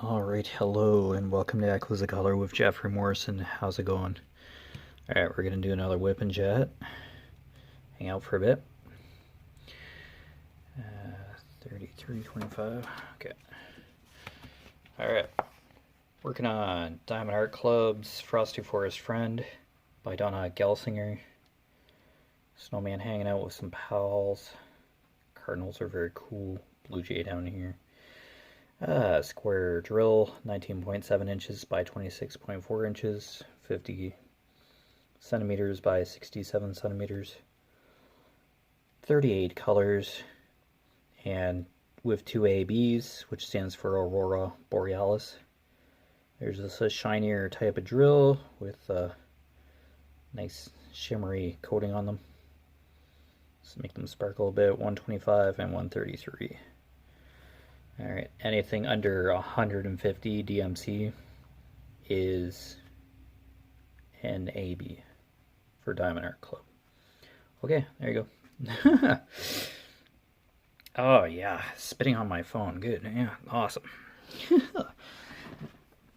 Alright, hello and welcome to Echoes of Color with Jeffery Morrison. How's it going? Alright, we're going to do another whip and jet. Hang out for a bit. 33.25. Okay. Alright. Working on Diamond Art Club's Frosty Forest Friend by Donna Gelsinger. Snowman hanging out with some pals. Cardinals are very cool. Blue Jay down here. Square drill, 19.7 inches by 26.4 inches, 50 centimeters by 67 centimeters, 38 colors, and with 2 ABs, which stands for Aurora Borealis. There's a shinier type of drill with a nice shimmery coating on them. So make them sparkle a bit, 125 and 133. Alright, anything under 150 DMC is an AB for Diamond Art Club. Okay, there you go. Oh yeah, spitting on my phone. Good, yeah, awesome.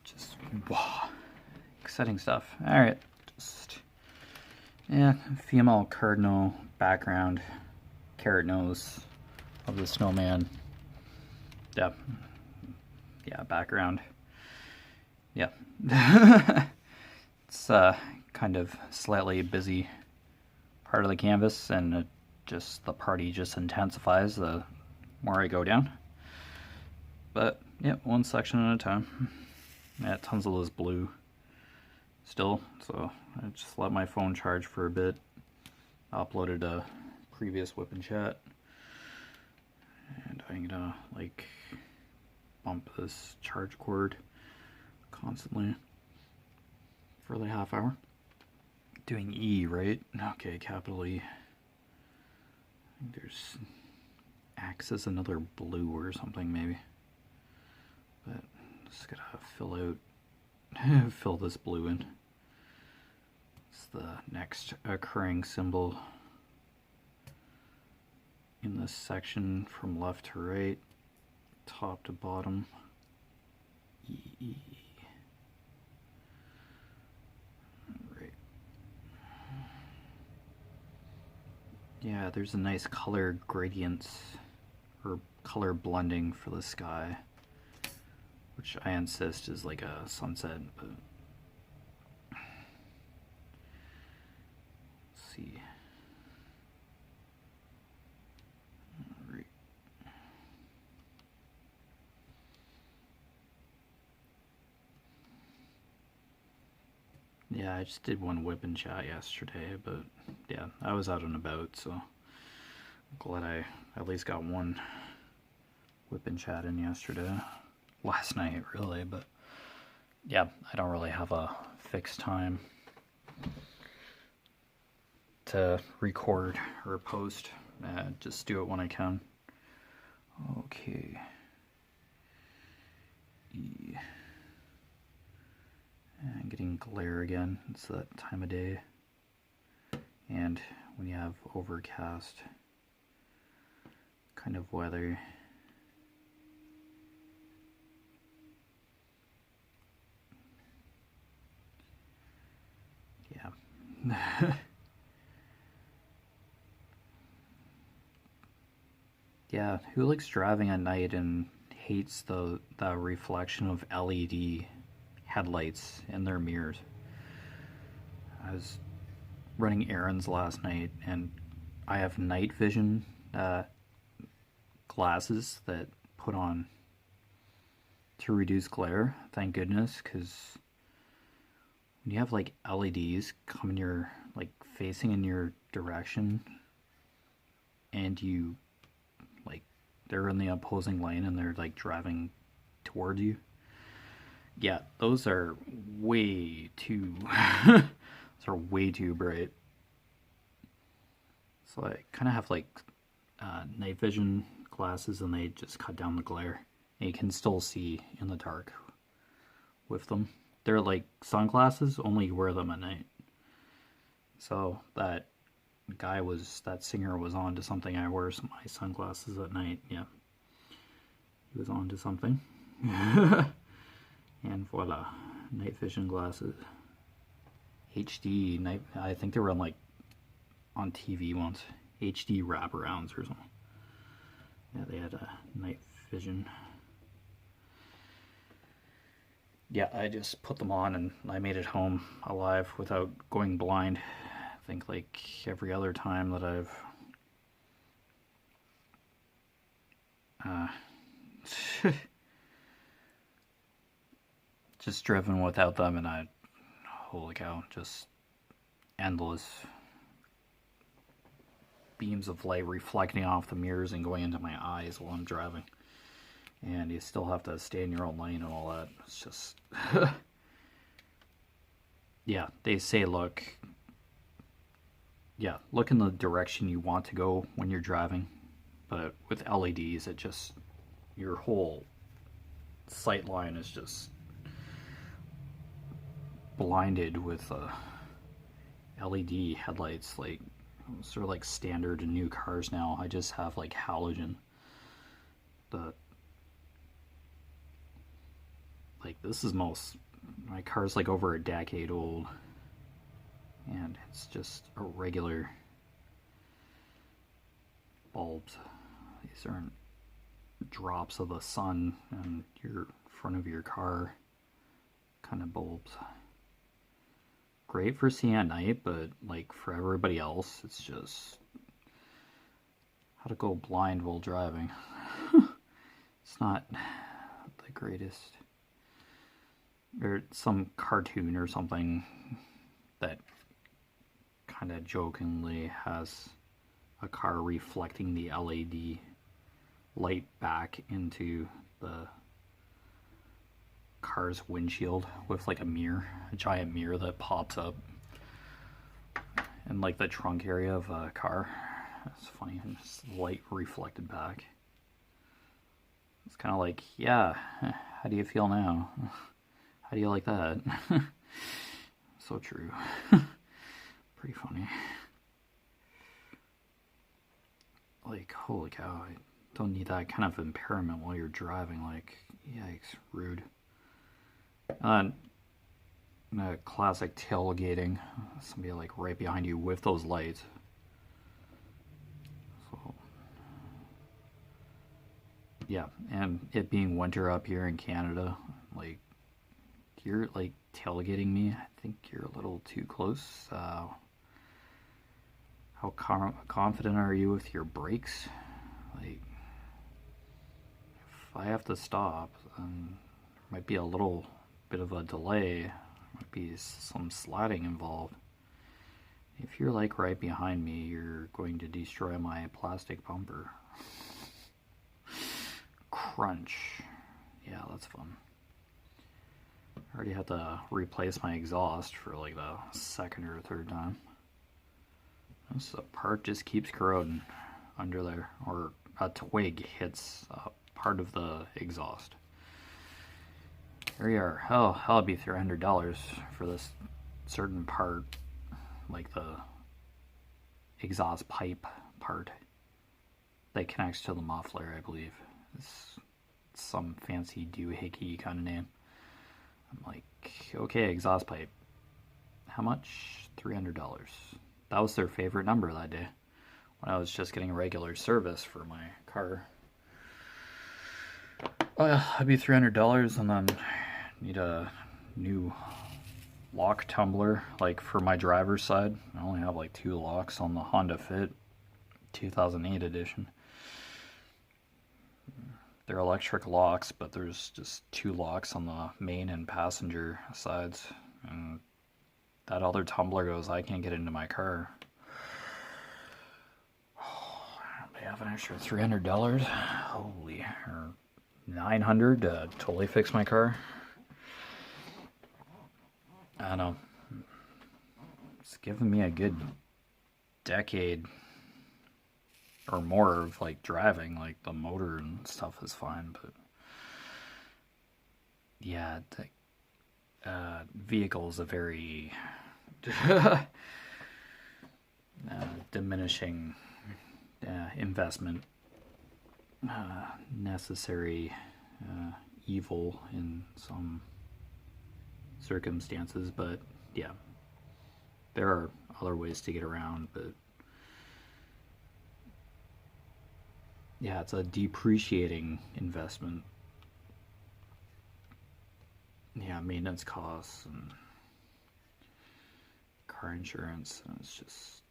Just, wow, exciting stuff. Alright, just, yeah, female cardinal background, carrot nose of the snowman. Yeah, background. Yeah. It's kind of slightly busy part of the canvas, and the party just intensifies the more I go down. But yeah, one section at a time. Yeah, tons of those blue still, so I just let my phone charge for a bit. Uploaded a previous whip and chat. And I'm gonna bump this charge cord constantly for the half hour. Doing E, right? Okay, capital E. I think there's X is another blue or something maybe. But just gotta fill this blue in. It's the next occurring symbol in this section from left to right, top to bottom. E. Right. Yeah, there's a nice color gradients or color blending for the sky, which I insist is like a sunset, but let's see. Yeah, I just did one whip and chat yesterday, but yeah, I was out and about, so I'm glad I at least got one whip and chat in yesterday. Last night, really, but yeah, I don't really have a fixed time to record or post. Just do it when I can. Okay. E. And getting glare again, it's that time of day. And when you have overcast kind of weather, yeah. Yeah, who likes driving at night and hates the reflection of LED headlights in their mirrors? I was running errands last night, and I have night vision glasses that put on to reduce glare, thank goodness, because when you have LEDs coming facing in your direction, and they're in the opposing lane and they're driving towards you. Yeah, those are way too those are way too bright. So I kind of have night vision glasses, and they just cut down the glare. And you can still see in the dark with them. They're like sunglasses, only you wear them at night. So that singer was on to something. I wear my sunglasses at night. Yeah, he was on to something. And voila, night vision glasses. HD night, I think they were on like on TV once. HD wraparounds or something. Yeah, they had a night vision. Yeah, I just put them on and I made it home alive without going blind. I think like every other time that I've just driven without them, and holy cow, just endless beams of light reflecting off the mirrors and going into my eyes while I'm driving. And you still have to stay in your own lane and all that. It's just yeah, they say look in the direction you want to go when you're driving, but with LEDs it just, your whole sight line is just blinded with LED headlights, like sort of like standard in new cars now. I just have like halogen. Like this is my car's like over a decade old, and it's just a regular bulbs. These aren't drops of the sun and your front of your car kind of bulbs. Great for seeing at night, but like for everybody else, it's just how to go blind while driving. It's not the greatest. Or some cartoon or something that kind of jokingly has a car reflecting the LED light back into the car's windshield with like a mirror, a giant mirror that pops up in like the trunk area of a car. It's funny, and just light reflected back. It's kind of like, yeah, how do you feel now? How do you like that? So true. Pretty funny. Like, holy cow, I don't need that kind of impairment while you're driving. Like, yikes, rude. Classic tailgating. Somebody like right behind you with those lights. So, yeah, and it being winter up here in Canada, like, you're like tailgating me, I think you're a little too close. How confident are you with your brakes? Like, if I have to stop, then there might be a little bit of a delay. There might be some sliding involved. If you're like right behind me, you're going to destroy my plastic bumper. Crunch. Yeah, that's fun. I already had to replace my exhaust for like the second or third time. This part just keeps corroding under there, or a twig hits part of the exhaust. Here we are. Oh, that'll be $300 for this certain part, like the exhaust pipe part that connects to the muffler, I believe. It's some fancy doohickey kind of name. I'm like, okay, exhaust pipe. How much? $300. That was their favorite number that day when I was just getting regular service for my car. That'd be $300, and then need a new lock tumbler, like for my driver's side. I only have like 2 locks on the Honda Fit 2008 edition. They're electric locks, but there's just 2 locks on the main and passenger sides. And that other tumbler goes, I can't get into my car. They have an extra $300. Holy, or $900 to totally fix my car. I don't know. It's given me a good decade or more of like driving. Like the motor and stuff is fine, but yeah, the vehicle is a very diminishing investment, necessary evil in some circumstances, but yeah, there are other ways to get around, but yeah, it's a depreciating investment. Yeah, maintenance costs and car insurance, and it's just,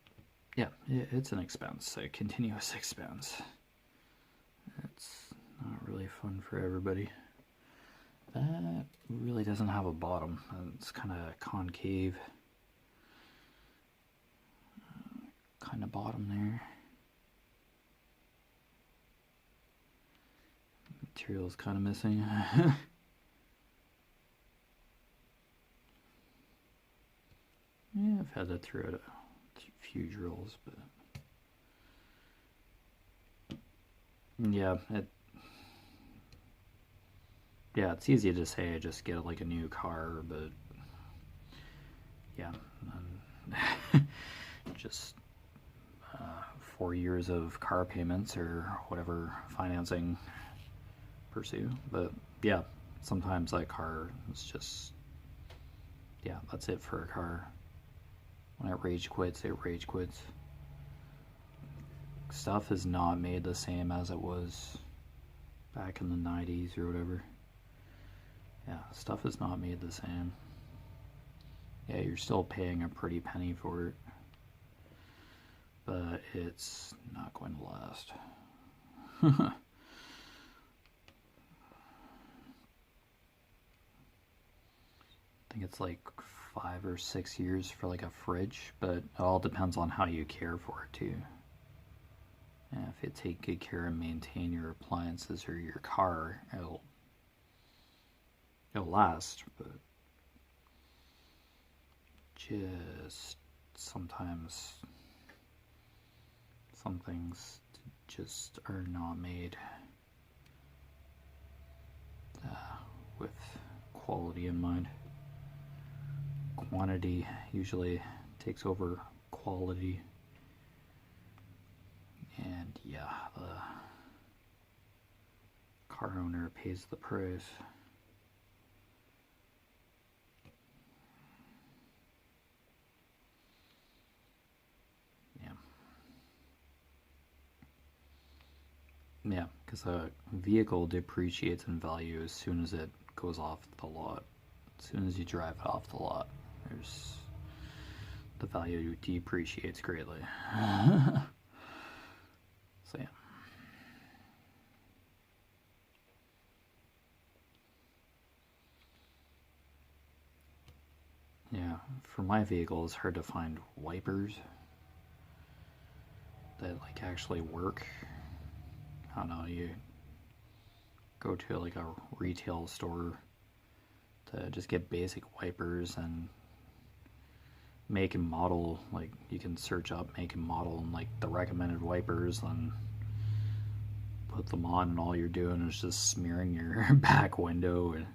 yeah, it's an expense, a continuous expense. It's not really fun for everybody. That really doesn't have a bottom. It's kind of concave kind of bottom there. Material's kind of missing. Yeah, I've had that throughout a few drills, but yeah, it's easy to say just get like a new car, but yeah, just 4 years of car payments or whatever financing pursue. But yeah, sometimes that car is just, yeah, that's it for a car. When it rage quits, it rage quits. Stuff is not made the same as it was back in the 90s or whatever. Yeah, stuff is not made the same. Yeah, you're still paying a pretty penny for it, but it's not going to last. I think it's like 5 or 6 years for like a fridge, but it all depends on how you care for it too. And if you take good care and maintain your appliances or your car, it'll last, but just sometimes some things just are not made with quality in mind. Quantity usually takes over quality, and yeah, the car owner pays the price. Yeah, because a vehicle depreciates in value as soon as it goes off the lot. As soon as you drive it off the lot, the value depreciates greatly. So yeah. Yeah, for my vehicle, it's hard to find wipers that like actually work. I don't know, you go to like a retail store to just get basic wipers and make and model, like you can search up make and model and like the recommended wipers and put them on, and all you're doing is just smearing your back window, and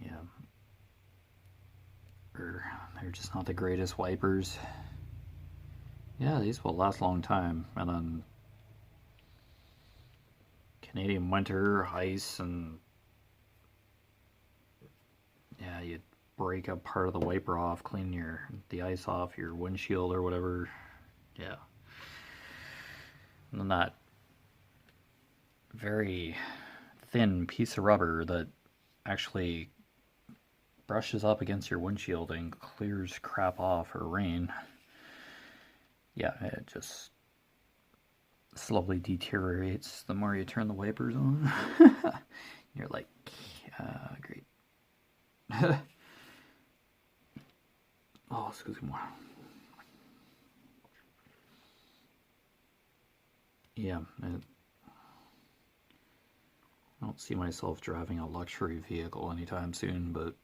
yeah, or they're just not the greatest wipers. Yeah, these will last a long time, and then Canadian winter, ice, and yeah, you break a part of the wiper off, clean the ice off your windshield or whatever. Yeah. And then that very thin piece of rubber that actually brushes up against your windshield and clears crap off or rain. Yeah, it just slowly deteriorates the more you turn the wipers on. You're like, great. Oh, excuse me. Yeah, I don't see myself driving a luxury vehicle anytime soon, but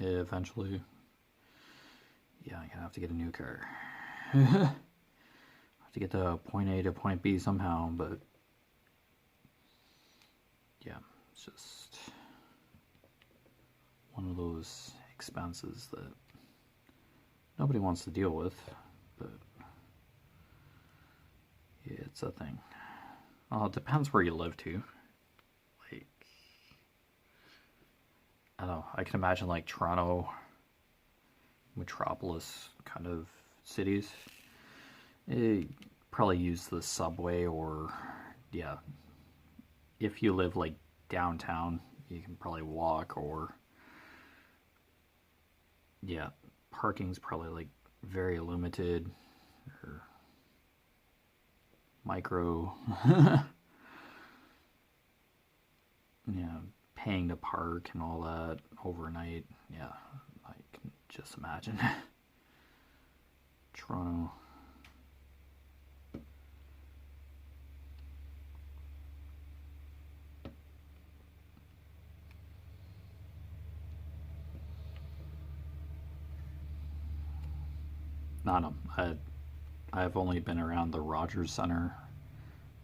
eventually, yeah, I'm gonna have to get a new car. Have to get to point A to point B somehow, but yeah, it's just one of those expenses that nobody wants to deal with, but yeah, it's a thing. Well, it depends where you live too. Like, don't know, I can imagine like Toronto, metropolis kind of cities. Probably use the subway, or yeah, if you live like downtown, you can probably walk, or yeah, parking's probably like very limited or micro. Yeah, paying to park and all that overnight. Yeah, I can just imagine. Toronto. Not I've only been around the Rogers Center,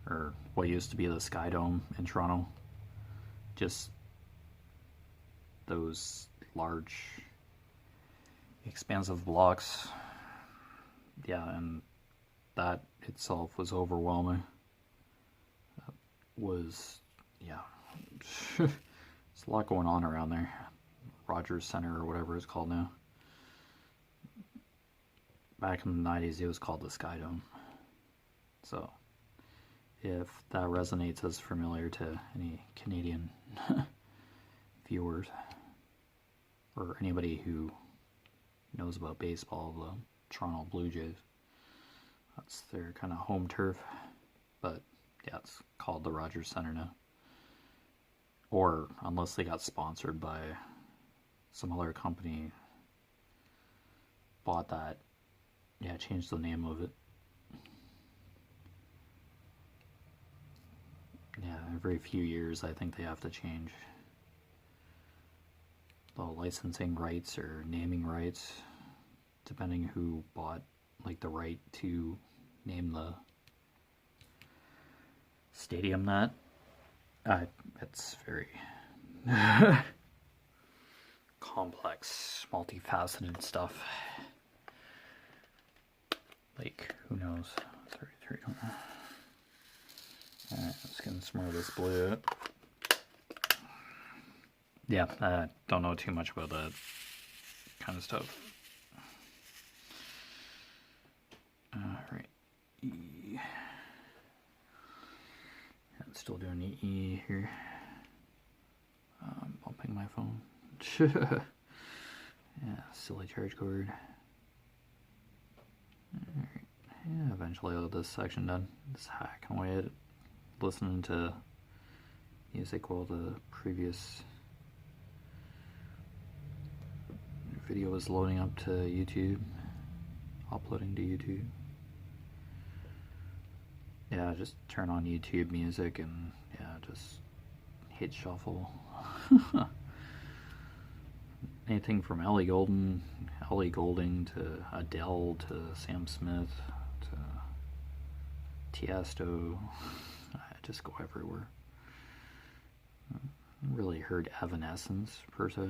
or what used to be the Sky Dome in Toronto. Just those large, expansive blocks. Yeah, and that itself was overwhelming. Yeah, there's a lot going on around there. Rogers Center, or whatever it's called now. Back in the 90s, it was called the Sky Dome. So, if that resonates as familiar to any Canadian viewers, or anybody who knows about baseball, the Toronto Blue Jays, that's their kind of home turf. But yeah, it's called the Rogers Center now. Or unless they got sponsored by some other company, bought that, yeah, changed the name of it. Yeah, every few years I think they have to change the licensing rights or naming rights, depending who bought like the right to name the stadium that. It's very complex, multifaceted stuff. Like, who knows? 33. Alright, let's get some more of this blue. Yeah, I don't know too much about that kind of stuff. Alright, E. Yeah, I'm still doing the E here. I'm bumping my phone. Yeah, silly charge cord. Alright, yeah, eventually I'll get this section done. Just hacking away at it, listening to music while the previous video is loading up to YouTube, uploading to YouTube. Yeah, just turn on YouTube music and yeah, just hit shuffle. Anything from Ellie Goulding to Adele to Sam Smith to Tiesto. I just go everywhere. Really heard Evanescence per se.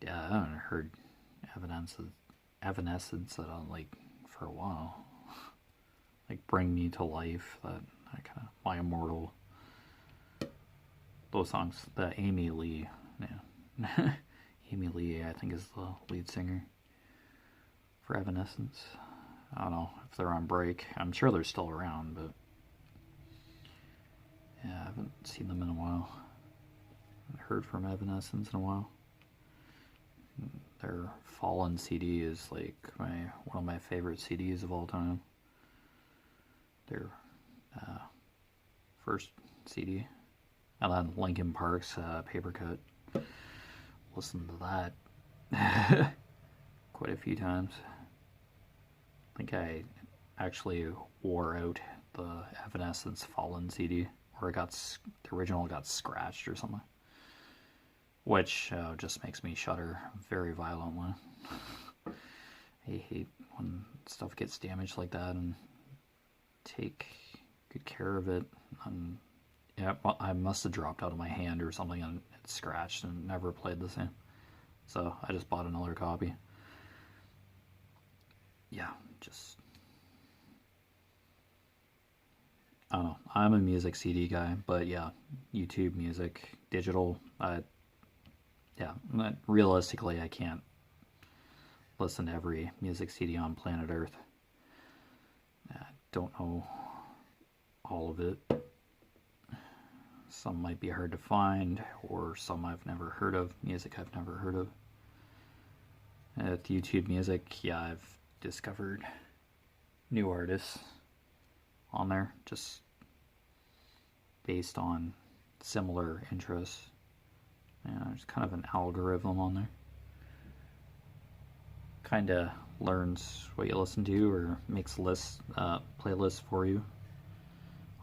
Yeah, I haven't heard Evanescence I don't like for a while. Like Bring Me to Life, that kind of My Immortal. Those songs, the Amy Lee, yeah. Amy Lee, I think, is the lead singer for Evanescence. I don't know if they're on break. I'm sure they're still around, but yeah, I haven't seen them in a while. I haven't heard from Evanescence in a while. Their Fallen CD is like one of my favorite CDs of all time. Their first CD. And then Linkin Park's Paper Cut. Listened to that quite a few times. I think I actually wore out the Evanescence Fallen CD, or the original got scratched or something, which just makes me shudder very violently. I hate when stuff gets damaged like that, and take good care of it. And yeah, well, I must have dropped out of my hand or something and it scratched and never played the same. So I just bought another copy. Yeah, just I don't know. I'm a music CD guy, but yeah, YouTube music, digital. Yeah, realistically, I can't listen to every music CD on planet Earth. I don't know all of it. Some might be hard to find, or some I've never heard of. Music I've never heard of. With YouTube music, yeah, I've discovered new artists on there just based on similar interests. There's kind of an algorithm on there. Kind of learns what you listen to or makes lists, playlists for you.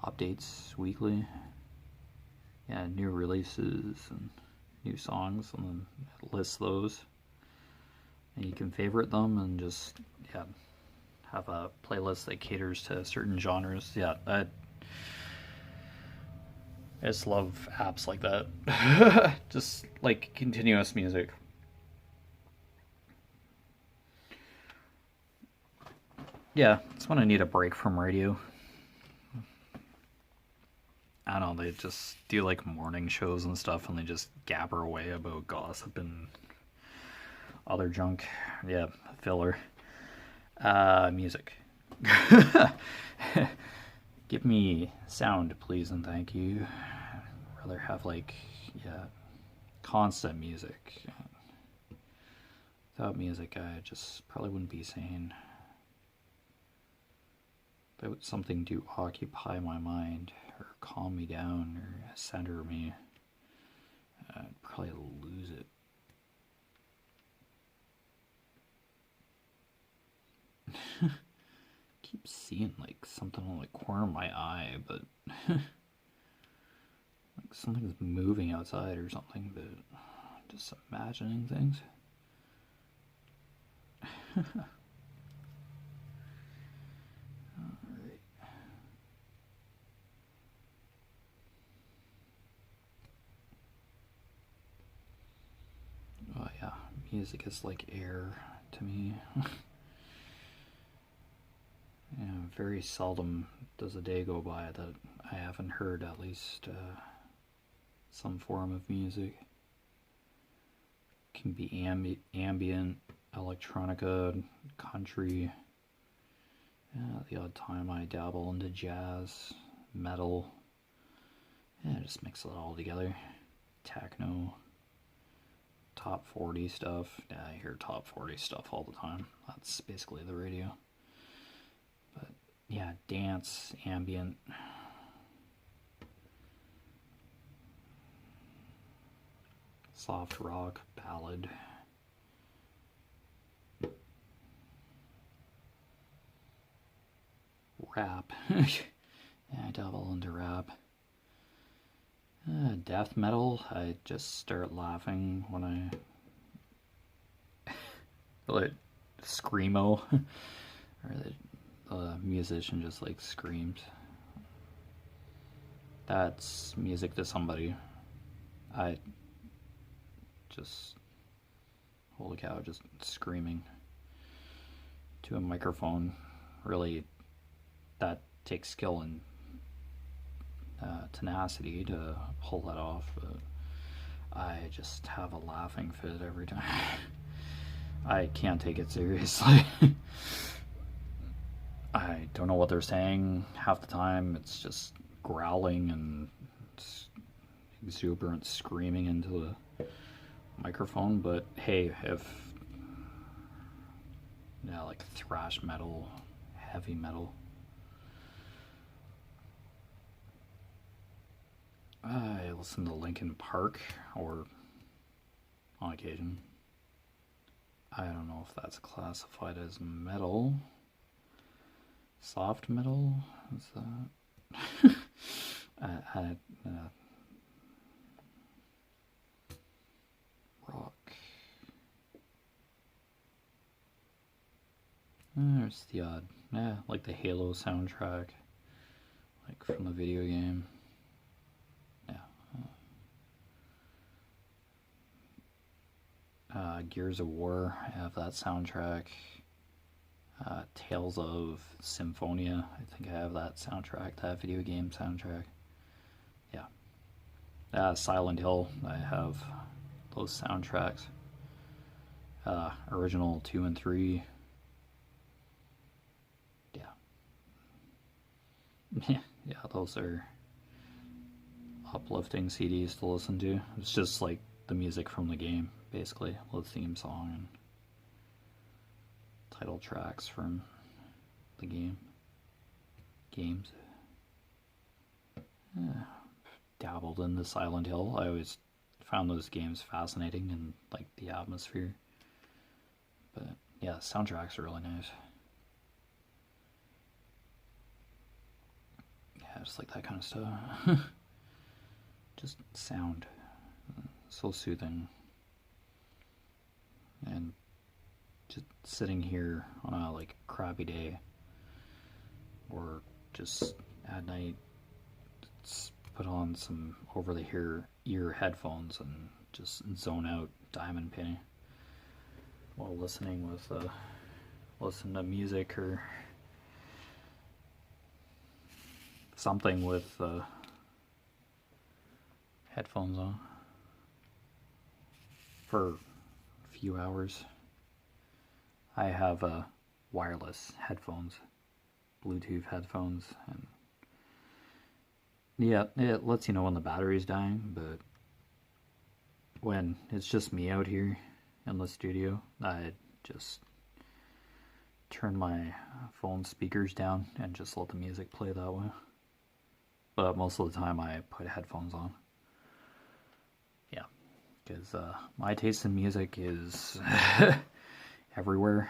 Updates weekly. Yeah, new releases and new songs, and then it lists those. And you can favorite them and just, yeah, have a playlist that caters to certain genres. Yeah, I just love apps like that. Just like continuous music. Yeah, it's when I need a break from radio. I don't know, they just do like morning shows and stuff and they just gabber away about gossip and other junk. Yeah, filler. Music. Give me sound, please, and thank you. I'd rather have like, yeah, constant music. Without music, I just probably wouldn't be sane. Without something to occupy my mind or calm me down or center me, I'd probably lose it. Keep seeing like something on the corner of my eye, but like something's moving outside or something, but just imagining things. Alright. Oh yeah, music is like air to me. Yeah, very seldom does a day go by that I haven't heard at least some form of music. It can be ambient, electronica, country. Yeah, the odd time I dabble into jazz, metal. Yeah, just mix it all together. Techno, top 40 stuff. Yeah, I hear top 40 stuff all the time. That's basically the radio. But yeah, dance, ambient. Soft rock, ballad. Rap. Yeah, I dabble into rap. Death metal, I just start laughing when I like screamo, or the musician just like screams. That's music to somebody. I just, holy cow, just screaming to a microphone. Really, that takes skill and tenacity to pull that off, but I just have a laughing fit every time. I can't take it seriously. I don't know what they're saying half the time. It's just growling and exuberant screaming into the microphone. But hey, if yeah, like thrash metal, heavy metal, I listen to Linkin Park, or on occasion. I don't know if that's classified as metal. Soft metal? Is that? Rock. There's the odd, like the Halo soundtrack, like from the video game. Gears of War, I have that soundtrack. Tales of Symphonia. I think I have that soundtrack, that video game soundtrack. Yeah. Silent Hill. I have those soundtracks. Original 2 and 3. Yeah. Yeah, those are uplifting CDs to listen to. It's just like the music from the game, basically. The theme song and title tracks from the games. Dabbled in the Silent Hill. I always found those games fascinating and like the atmosphere. But yeah, soundtracks are really nice. Yeah, just like that kind of stuff. Just sound. So soothing. And just sitting here on a like crappy day or just at night, put on some over the ear headphones and just zone out diamond pinning while listening listen to music or something with headphones on for a few hours. I have wireless headphones, Bluetooth headphones, and yeah, it lets you know when the battery's dying, but when it's just me out here in the studio, I just turn my phone speakers down and just let the music play that way. But most of the time I put headphones on. Yeah, because my taste in music is everywhere.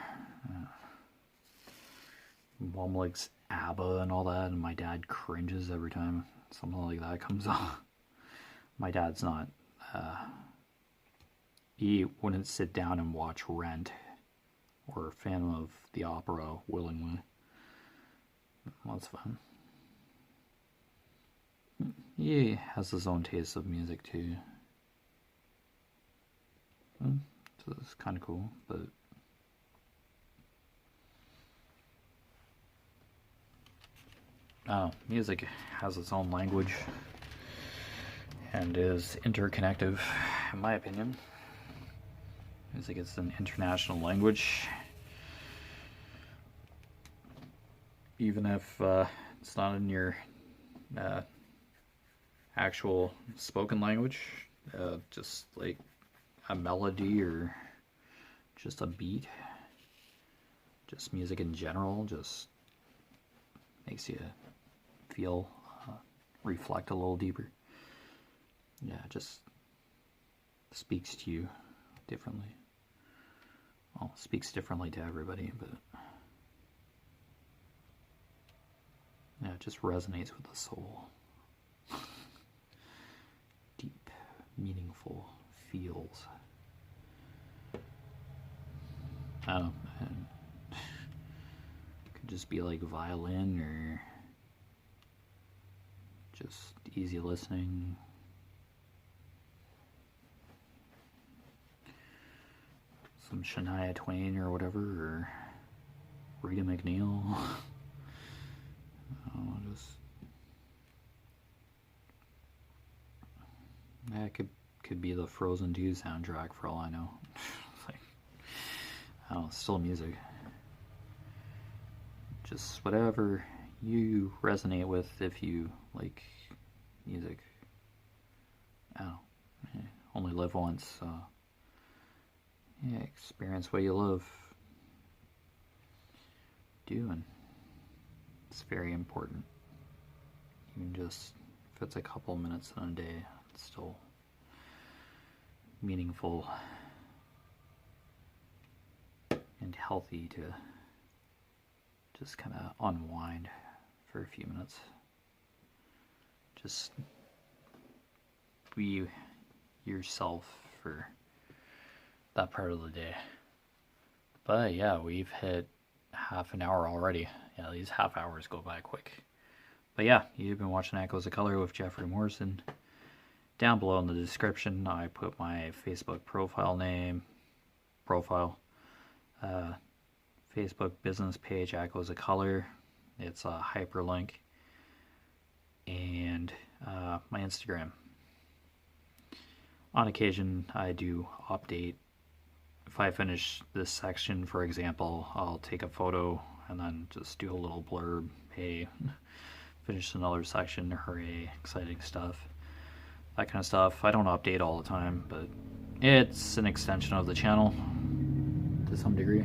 Mom likes ABBA and all that, and my dad cringes every time something like that comes on. My dad's not, he wouldn't sit down and watch Rent or Phantom of the Opera willingly. Well, that's fun. He has his own taste of music too. So it's kind of cool, but music has its own language and is interconnective, in my opinion. Music is an international language, even if it's not in your actual spoken language, just like a melody or just a beat, just music in general, just makes you feel, reflect a little deeper. Yeah, just speaks to you differently. Well, speaks differently to everybody, but yeah, it just resonates with the soul. Deep, meaningful feels. I don't know. It could just be like violin or just easy listening. Some Shania Twain or whatever, or Rita McNeil. Yeah, it could be the Frozen 2 soundtrack for all I know. Like, I don't know, still music. Just whatever you resonate with if you like music. I don't know. Only live once, so yeah, experience what you love doing. It's very important. Even just if it's a couple minutes in a day, it's still meaningful and healthy to just kind of unwind for a few minutes. Just be yourself for that part of the day. But yeah, we've hit half an hour already. Yeah, these half hours go by quick. But yeah, you've been watching Echoes of Color with Jeffery Morrison. Down below in the description, I put my Facebook profile, Facebook business page, Echoes of Color. It's a hyperlink. And my Instagram. On occasion, I do update. If I finish this section, for example, I'll take a photo and then just do a little blurb. Hey, finished another section, hooray, exciting stuff. That kind of stuff. I don't update all the time, but it's an extension of the channel to some degree.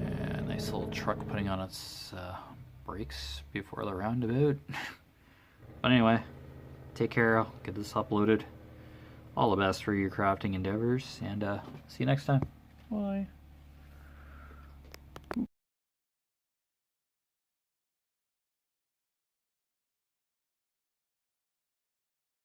And nice little truck putting on its brakes before the roundabout. But anyway, take care. I'll get this uploaded. All the best for your crafting endeavors, and see you next time. Bye.